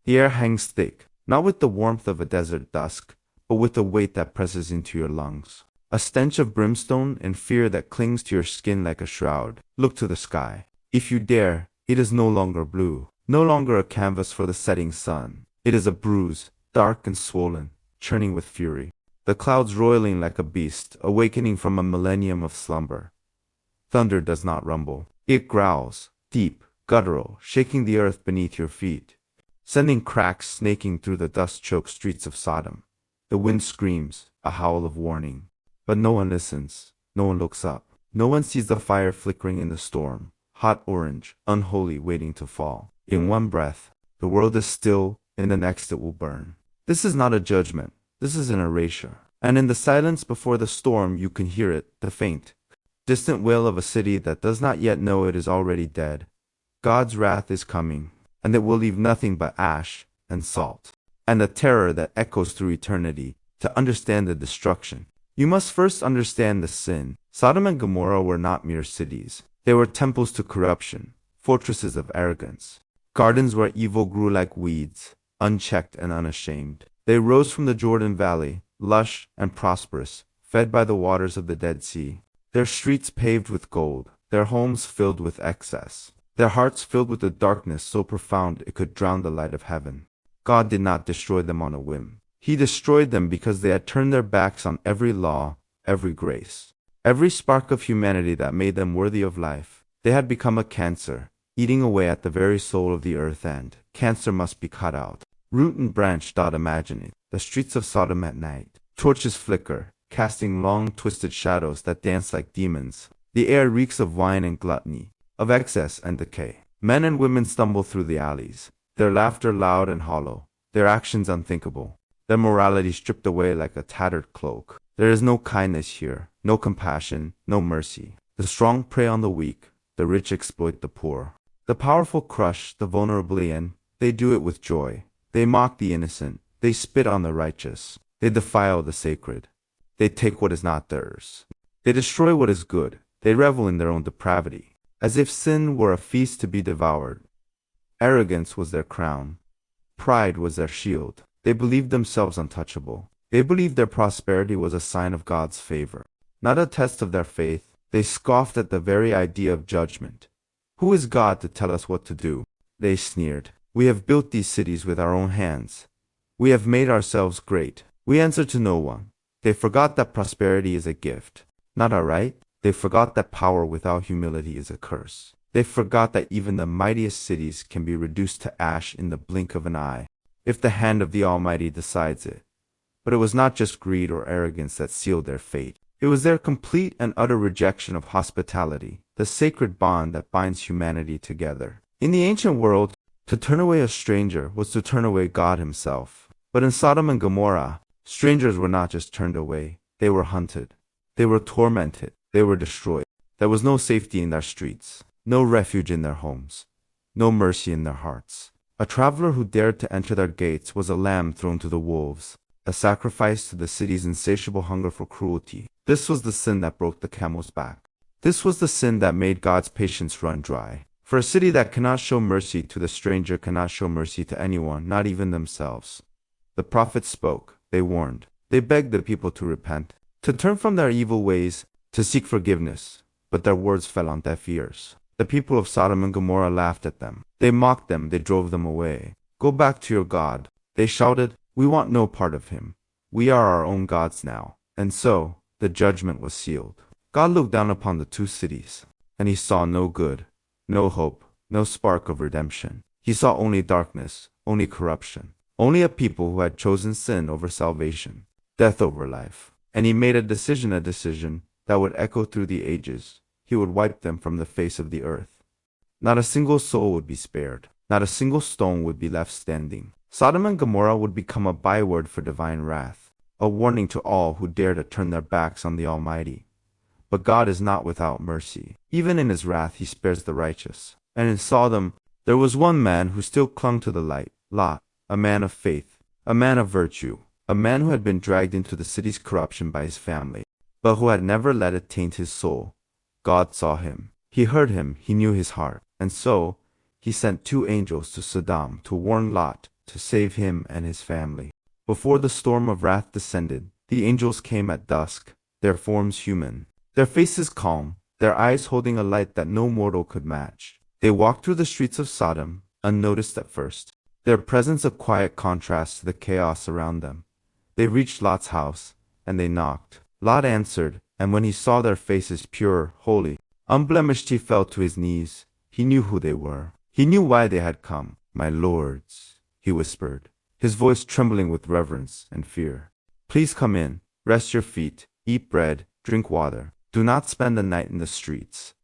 The air hangs thick, not with the warmth of a desert dusk, but with a weight that presses into your lungs. A stench of brimstone and fear that clings to your skin like a shroud. Look to the sky. If you dare, it is no longer blue, no longer a canvas for the setting sun. It is a bruise, dark and swollen, churning with fury. The clouds roiling like a beast, awakening from a millennium of slumber. Thunder does not rumble. It growls, deep, guttural, shaking the earth beneath your feet, sending cracks snaking through the dust-choked streets of Sodom. The wind screams, a howl of warning. But no one listens. No one looks up. No one sees the fire flickering in the storm, hot orange, unholy, waiting to fall. In one breath, the world is still, in the next it will burn. This is not a judgment. This is an erasure. And in the silence before the storm you can hear it, the faint, distant wail of a city that does not yet know it is already dead. God's wrath is coming, and it will leave nothing but ash and salt, and the terror that echoes through eternity. To understand the destruction, you must first understand the sin. Sodom and Gomorrah were not mere cities. They were temples to corruption, fortresses of arrogance, gardens where evil grew like weeds, unchecked and unashamed. They rose from the Jordan Valley, lush and prosperous, fed by the waters of the Dead Sea. Their streets paved with gold, their homes filled with excess, their hearts filled with a darkness so profound it could drown the light of heaven. God did not destroy them on a whim. He destroyed them because they had turned their backs on every law, every grace, every spark of humanity that made them worthy of life. They had become a cancer, eating away at the very soul of the earth, and cancer must be cut out. Root and branch. Imagine it. The streets of Sodom at night. Torches flicker, casting long twisted shadows that dance like demons. The air reeks of wine and gluttony, of excess and decay. Men and women stumble through the alleys, their laughter loud and hollow, their actions unthinkable, their morality stripped away like a tattered cloak. There is no kindness here, no compassion, no mercy. The strong prey on the weak, the rich exploit the poor. The powerful crush the vulnerable, and they do it with joy. They mock the innocent, they spit on the righteous, they defile the sacred. They take what is not theirs. They destroy what is good. They revel in their own depravity, as if sin were a feast to be devoured. Arrogance was their crown. Pride was their shield. They believed themselves untouchable. They believed their prosperity was a sign of God's favor, not a test of their faith. They scoffed at the very idea of judgment. Who is God to tell us what to do? They sneered. We have built these cities with our own hands. We have made ourselves great. We answer to no one. They forgot that prosperity is a gift, not a right. They forgot that power without humility is a curse. They forgot that even the mightiest cities can be reduced to ash in the blink of an eye, if the hand of the Almighty decides it. But it was not just greed or arrogance that sealed their fate. It was their complete and utter rejection of hospitality, the sacred bond that binds humanity together. In the ancient world, to turn away a stranger was to turn away God himself. But in Sodom and Gomorrah, strangers were not just turned away, they were hunted. They were tormented. They were destroyed. There was no safety in their streets, no refuge in their homes, no mercy in their hearts. A traveler who dared to enter their gates was a lamb thrown to the wolves, a sacrifice to the city's insatiable hunger for cruelty. This was the sin that broke the camel's back. This was the sin that made God's patience run dry. For a city that cannot show mercy to the stranger cannot show mercy to anyone, not even themselves. The prophets spoke. They warned. They begged the people to repent, to turn from their evil ways, to seek forgiveness. But their words fell on deaf ears. The people of Sodom and Gomorrah laughed at them. They mocked them. They drove them away. Go back to your God. They shouted. We want no part of him. We are our own gods now. And so, the judgment was sealed. God looked down upon the two cities, and he saw no good, no hope, no spark of redemption. He saw only darkness, only corruption, only a people who had chosen sin over salvation, death over life. And he made a decision that would echo through the ages. He would wipe them from the face of the earth. Not a single soul would be spared. Not a single stone would be left standing. Sodom and Gomorrah would become a byword for divine wrath, a warning to all who dare to turn their backs on the Almighty. But God is not without mercy. Even in his wrath he spares the righteous. And in Sodom, there was one man who still clung to the light, Lot, a man of faith, a man of virtue, a man who had been dragged into the city's corruption by his family, but who had never let it taint his soul. God saw him. He heard him. He knew his heart. And so, he sent 2 angels to Sodom to warn Lot, to save him and his family. Before the storm of wrath descended, the angels came at dusk, their forms human, their faces calm, their eyes holding a light that no mortal could match. They walked through the streets of Sodom, unnoticed at first, their presence a quiet contrast to the chaos around them. They reached Lot's house, and they knocked. Lot answered, and when he saw their faces pure, holy, unblemished, he fell to his knees. He knew who they were. He knew why they had come. "My lords," he whispered, his voice trembling with reverence and fear. "Please come in, rest your feet, eat bread, drink water. Do not spend the night in the streets."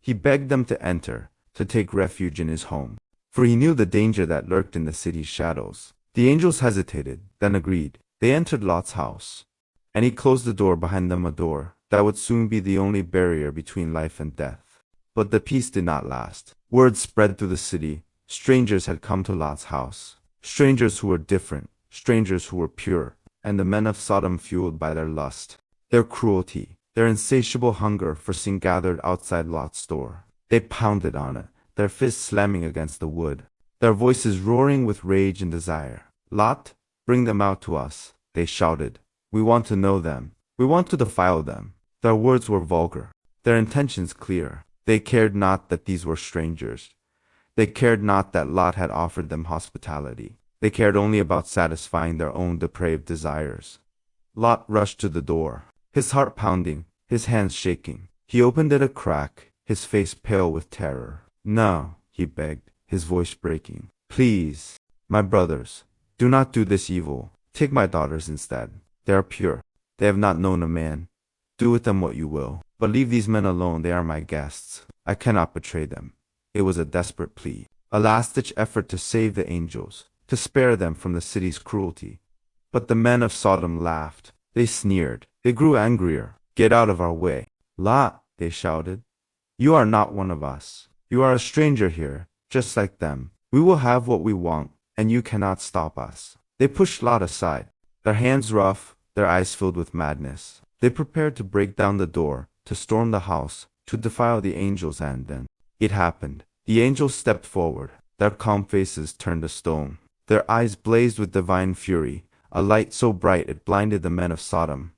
He begged them to enter, to take refuge in his home, for he knew the danger that lurked in the city's shadows. The angels hesitated, then agreed. They entered Lot's house, and he closed the door behind them, a door that would soon be the only barrier between life and death. But the peace did not last. Word spread through the city. Strangers had come to Lot's house. Strangers who were different, strangers who were pure, and the men of Sodom fueled by their lust, their cruelty, their insatiable hunger for sin gathered outside Lot's door. They pounded on it, their fists slamming against the wood, their voices roaring with rage and desire. "Lot, bring them out to us," they shouted. "We want to know them. We want to defile them." Their words were vulgar, their intentions clear. They cared not that these were strangers. They cared not that Lot had offered them hospitality. They cared only about satisfying their own depraved desires. Lot rushed to the door, his heart pounding, his hands shaking. He opened it a crack, his face pale with terror. "No," he begged, his voice breaking. "Please, my brothers, do not do this evil. Take my daughters instead. They are pure. They have not known a man. Do with them what you will. But leave these men alone. They are my guests. I cannot betray them." It was a desperate plea, a last-ditch effort to save the angels, to spare them from the city's cruelty. But the men of Sodom laughed. They sneered. They grew angrier. "Get out of our way." "Lot," they shouted, "you are not one of us. You are a stranger here, just like them. We will have what we want, and you cannot stop us." They pushed Lot aside, their hands rough, their eyes filled with madness. They prepared to break down the door, to storm the house, to defile the angels, and then it happened. The angels stepped forward, their calm faces turned to stone. Their eyes blazed with divine fury, a light so bright it blinded the men of Sodom.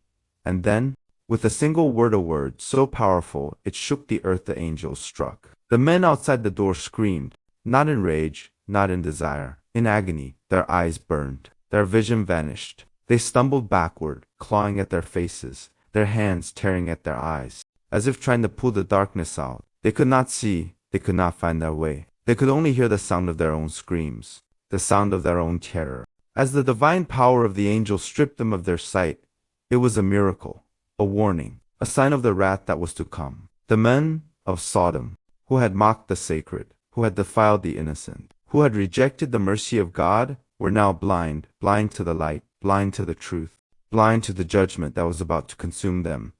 And then, with a single word, a word so powerful it shook the earth, the angels struck. The men outside the door screamed, not in rage, not in desire, in agony. Their eyes burned, their vision vanished. They stumbled backward, clawing at their faces, their hands tearing at their eyes, as if trying to pull the darkness out. They could not see, they could not find their way. They could only hear the sound of their own screams, the sound of their own terror. As the divine power of the angels stripped them of their sight, it was a miracle, a warning, a sign of the wrath that was to come. The men of Sodom, who had mocked the sacred, who had defiled the innocent, who had rejected the mercy of God, were now blind, blind to the light, blind to the truth, blind to the judgment that was about to consume them.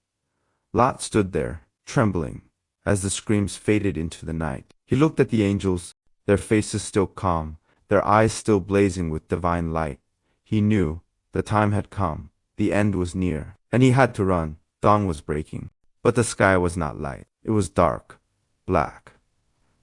Lot stood there, trembling, as the screams faded into the night. He looked at the angels, their faces still calm, their eyes still blazing with divine light. He knew the time had come, the end was near, and he had to run. Dawn was breaking, but the sky was not light. It was dark, black,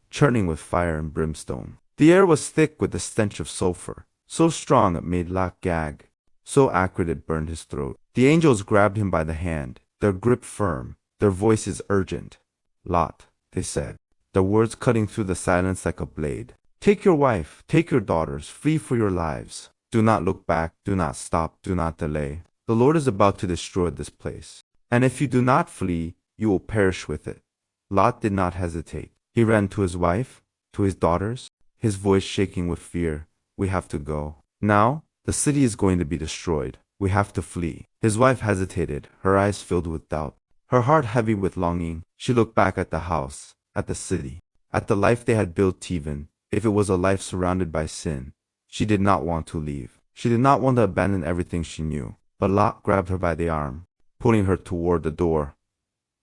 churning with fire and brimstone. The air was thick with the stench of sulfur, so strong it made Lot gag, so acrid it burned his throat. The angels grabbed him by the hand, their grip firm, their voices urgent. "Lot," they said, their words cutting through the silence like a blade. "Take your wife, take your daughters, flee for your lives. Do not look back, do not stop, do not delay. The Lord is about to destroy this place. And if you do not flee, you will perish with it." Lot did not hesitate. He ran to his wife, to his daughters, his voice shaking with fear. "We have to go. Now, the city is going to be destroyed. We have to flee." His wife hesitated, her eyes filled with doubt, her heart heavy with longing. She looked back at the house, at the city, at the life they had built. Even if it was a life surrounded by sin, she did not want to leave. She did not want to abandon everything she knew. But Lot grabbed her by the arm, pulling her toward the door.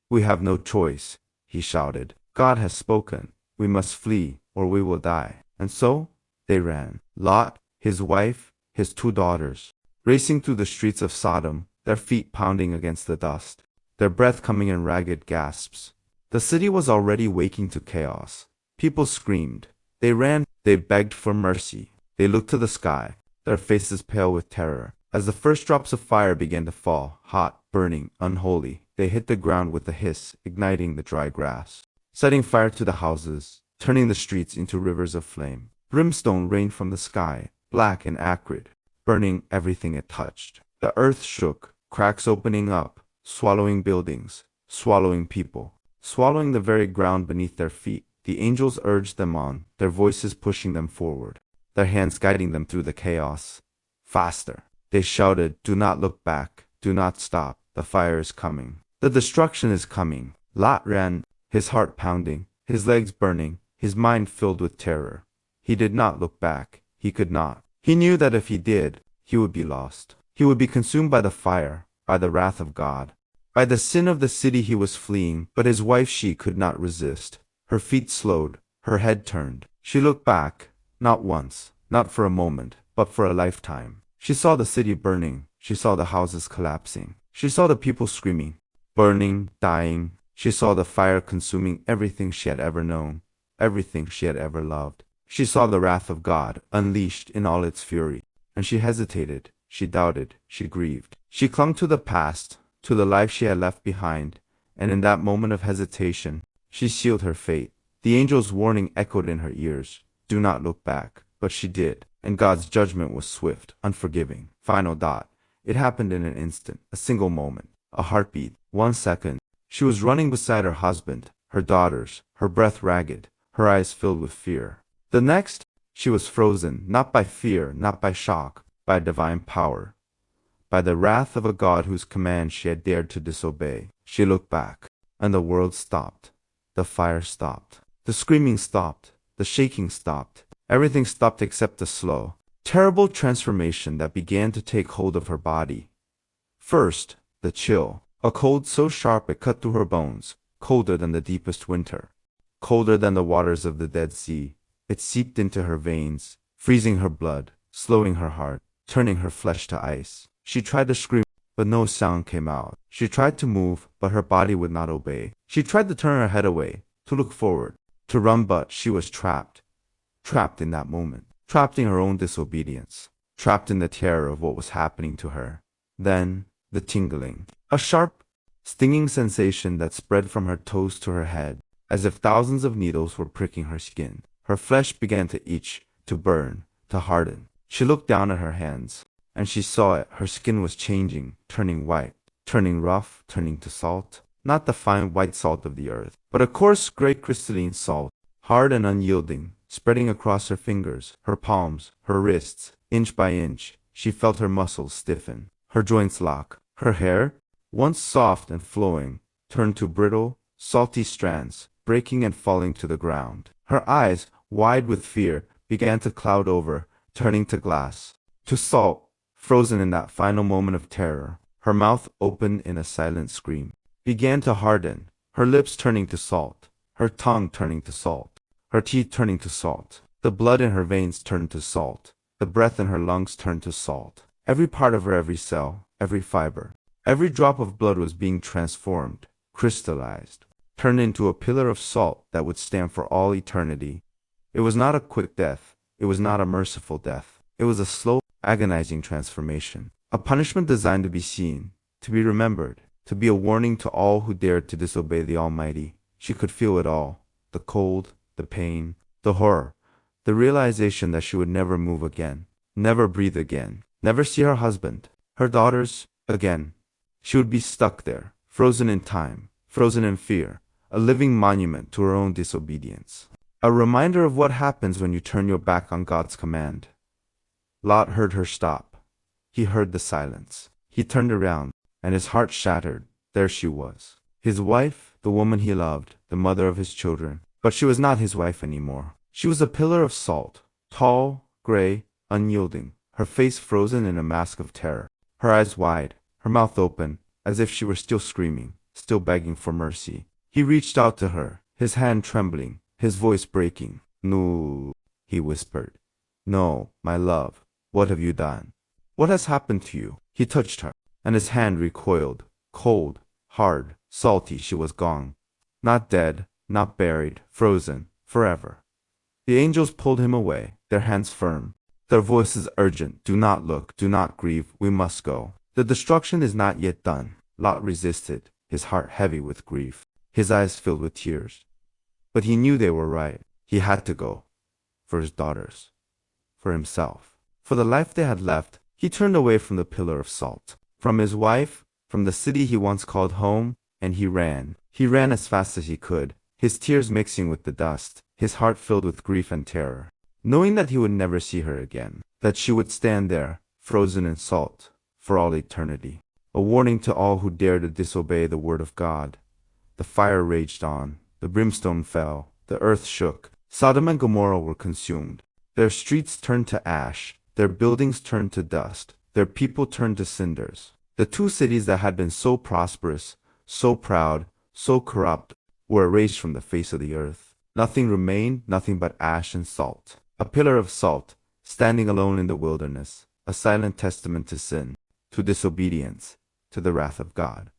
"We have no choice," he shouted. "God has spoken. We must flee, or we will die." And so they ran. Lot, his wife, his 2 daughters, racing through the streets of Sodom, their feet pounding against the dust, their breath coming in ragged gasps. The city was already waking to chaos. People screamed. They ran. They begged for mercy. They looked to the sky, their faces pale with terror. As the first drops of fire began to fall, hot, burning, unholy, they hit the ground with a hiss, igniting the dry grass, setting fire to the houses, turning the streets into rivers of flame. Brimstone rained from the sky, black and acrid, burning everything it touched. The earth shook, cracks opening up, swallowing buildings, swallowing people, swallowing the very ground beneath their feet. The angels urged them on, their voices pushing them forward, their hands guiding them through the chaos. Faster! They shouted, do not look back, do not stop, the fire is coming. The destruction is coming. Lot ran, his heart pounding, his legs burning, his mind filled with terror. He did not look back, he could not. He knew that if he did, he would be lost. He would be consumed by the fire, by the wrath of God, by the sin of the city he was fleeing. But his wife, she could not resist. Her feet slowed, her head turned. She looked back, not once, not for a moment, but for a lifetime. She saw the city burning, she saw the houses collapsing, she saw the people screaming, burning, dying. She saw the fire consuming everything she had ever known, everything she had ever loved. She saw the wrath of God unleashed in all its fury, and she hesitated, she doubted, she grieved. She clung to the past, to the life she had left behind, and in that moment of hesitation, she sealed her fate. The angel's warning echoed in her ears, do not look back, but she did, and God's judgment was swift, unforgiving. Final dot. It happened in an instant, a single moment, a heartbeat, 1 second. She was running beside her husband, her daughters, her breath ragged, her eyes filled with fear. The next, she was frozen, not by fear, not by shock, by divine power, by the wrath of a God whose command she had dared to disobey. She looked back, and the world stopped. The fire stopped. The screaming stopped. The shaking stopped. Everything stopped except the slow, terrible transformation that began to take hold of her body. First, the chill, a cold so sharp it cut through her bones, colder than the deepest winter, colder than the waters of the Dead Sea. It seeped into her veins, freezing her blood, slowing her heart, turning her flesh to ice. She tried to scream, but no sound came out. She tried to move, but her body would not obey. She tried to turn her head away, to look forward, to run, but she was trapped. Trapped in that moment, trapped in her own disobedience, trapped in the terror of what was happening to her. Then, the tingling, a sharp, stinging sensation that spread from her toes to her head, as if thousands of needles were pricking her skin. Her flesh began to itch, to burn, to harden. She looked down at her hands, and she saw it. Her skin was changing, turning white, turning rough, turning to salt. Not the fine white salt of the earth, but a coarse gray crystalline salt, hard and unyielding, spreading across her fingers, her palms, her wrists. Inch by inch, she felt her muscles stiffen, her joints lock. Her hair, once soft and flowing, turned to brittle, salty strands, breaking and falling to the ground. Her eyes, wide with fear, began to cloud over, turning to glass, to salt, frozen in that final moment of terror. Her mouth, opened in a silent scream, began to harden, her lips turning to salt, her tongue turning to salt, her teeth turning to salt. The blood in her veins turned to salt, the breath in her lungs turned to salt. Every part of her, every cell, every fiber, every drop of blood was being transformed, crystallized, turned into a pillar of salt that would stand for all eternity. It was not a quick death. It was not a merciful death. It was a slow, agonizing transformation. A punishment designed to be seen, to be remembered, to be a warning to all who dared to disobey the Almighty. She could feel it all. The cold, the pain, the horror, the realization that she would never move again, never breathe again, never see her husband, her daughters, again. She would be stuck there, frozen in time, frozen in fear, a living monument to her own disobedience. A reminder of what happens when you turn your back on God's command. Lot heard her stop. He heard the silence. He turned around, and his heart shattered. There she was. His wife, the woman he loved, the mother of his children. But she was not his wife anymore. She was a pillar of salt, tall, gray, unyielding, her face frozen in a mask of terror, her eyes wide, her mouth open, as if she were still screaming, still begging for mercy. He reached out to her, his hand trembling, his voice breaking. "No," he whispered. "No, my love, what have you done? What has happened to you?" He touched her, and his hand recoiled. Cold, hard, salty, she was gone. Not dead, not buried, frozen, forever. The angels pulled him away, their hands firm. Their voice is urgent. Do not look, do not grieve, we must go. The destruction is not yet done. Lot resisted, his heart heavy with grief, his eyes filled with tears. But he knew they were right. He had to go. For his daughters. For himself. For the life they had left, he turned away from the pillar of salt. From his wife, from the city he once called home, and he ran. He ran as fast as he could, his tears mixing with the dust, his heart filled with grief and terror, knowing that he would never see her again, that she would stand there, frozen in salt, for all eternity. A warning to all who dared to disobey the word of God. The fire raged on, the brimstone fell, the earth shook. Sodom and Gomorrah were consumed. Their streets turned to ash, their buildings turned to dust, their people turned to cinders. The two cities that had been so prosperous, so proud, so corrupt, were erased from the face of the earth. Nothing remained, nothing but ash and salt. A pillar of salt, standing alone in the wilderness, a silent testament to sin, to disobedience, to the wrath of God.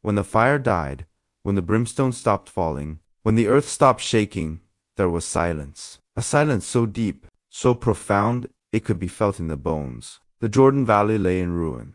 When the fire died, when the brimstone stopped falling, when the earth stopped shaking, there was silence. A silence so deep, so profound, it could be felt in the bones. The Jordan Valley lay in ruin.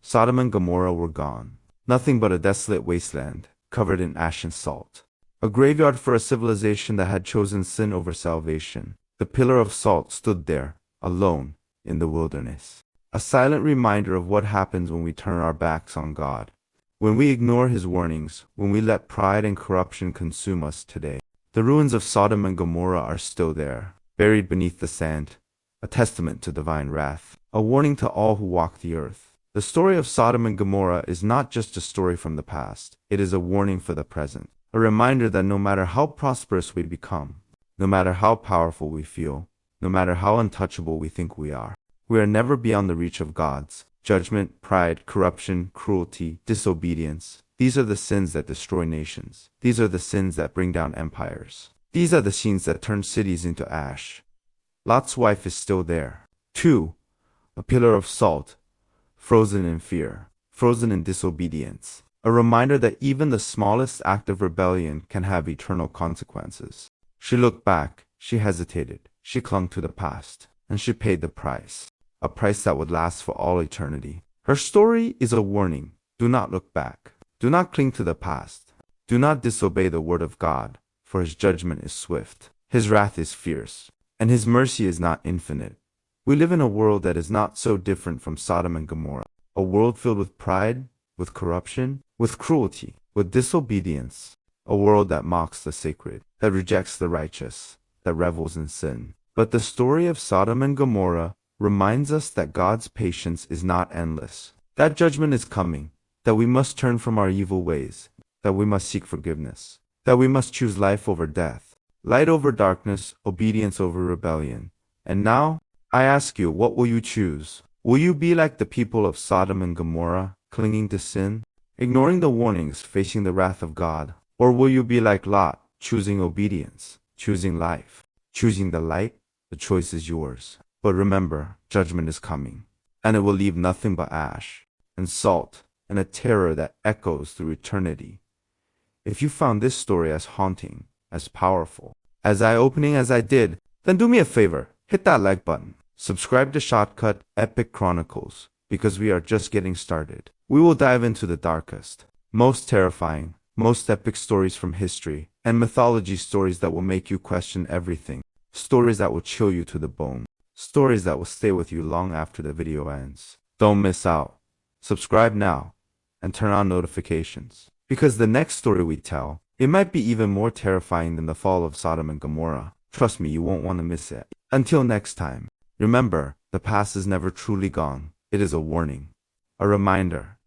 Sodom and Gomorrah were gone. Nothing but a desolate wasteland, covered in ash and salt. A graveyard for a civilization that had chosen sin over salvation. The pillar of salt stood there, alone, in the wilderness. A silent reminder of what happens when we turn our backs on God. When we ignore his warnings, when we let pride and corruption consume us today. The ruins of Sodom and Gomorrah are still there, buried beneath the sand, a testament to divine wrath, a warning to all who walk the earth. The story of Sodom and Gomorrah is not just a story from the past, it is a warning for the present, a reminder that no matter how prosperous we become, no matter how powerful we feel, no matter how untouchable we think we are never beyond the reach of God's judgment. Pride, corruption, cruelty, disobedience. These are the sins that destroy nations. These are the sins that bring down empires. These are the sins that turn cities into ash. Lot's wife is still there. 2. A pillar of salt, frozen in fear, frozen in disobedience. A reminder that even the smallest act of rebellion can have eternal consequences. She looked back, she hesitated, she clung to the past, and she paid the price. A price that would last for all eternity. Her story is a warning. Do not look back. Do not cling to the past. Do not disobey the word of God, for his judgment is swift. His wrath is fierce, and his mercy is not infinite. We live in a world that is not so different from Sodom and Gomorrah. A world filled with pride, with corruption, with cruelty, with disobedience. A world that mocks the sacred, that rejects the righteous, that revels in sin. But the story of Sodom and Gomorrah reminds us that God's patience is not endless. That judgment is coming, that we must turn from our evil ways, that we must seek forgiveness, that we must choose life over death, light over darkness, obedience over rebellion. And now, I ask you, what will you choose? Will you be like the people of Sodom and Gomorrah, clinging to sin, ignoring the warnings, facing the wrath of God? Or will you be like Lot, choosing obedience, choosing life, choosing the light? The choice is yours. But remember, judgment is coming, and it will leave nothing but ash, and salt, and a terror that echoes through eternity. If you found this story as haunting, as powerful, as eye-opening as I did, then do me a favor, hit that like button. Subscribe to ShotCut Epic Chronicles, because we are just getting started. We will dive into the darkest, most terrifying, most epic stories from history, and mythology stories that will make you question everything. Stories that will chill you to the bone. Stories that will stay with you long after the video ends. Don't miss out. Subscribe now, and turn on notifications. Because the next story we tell, it might be even more terrifying than the fall of Sodom and Gomorrah. Trust me, you won't want to miss it. Until next time, remember, the past is never truly gone. It is a warning, a reminder,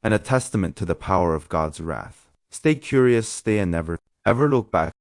and a testament to the power of God's wrath. Stay curious, stay and never, ever look back.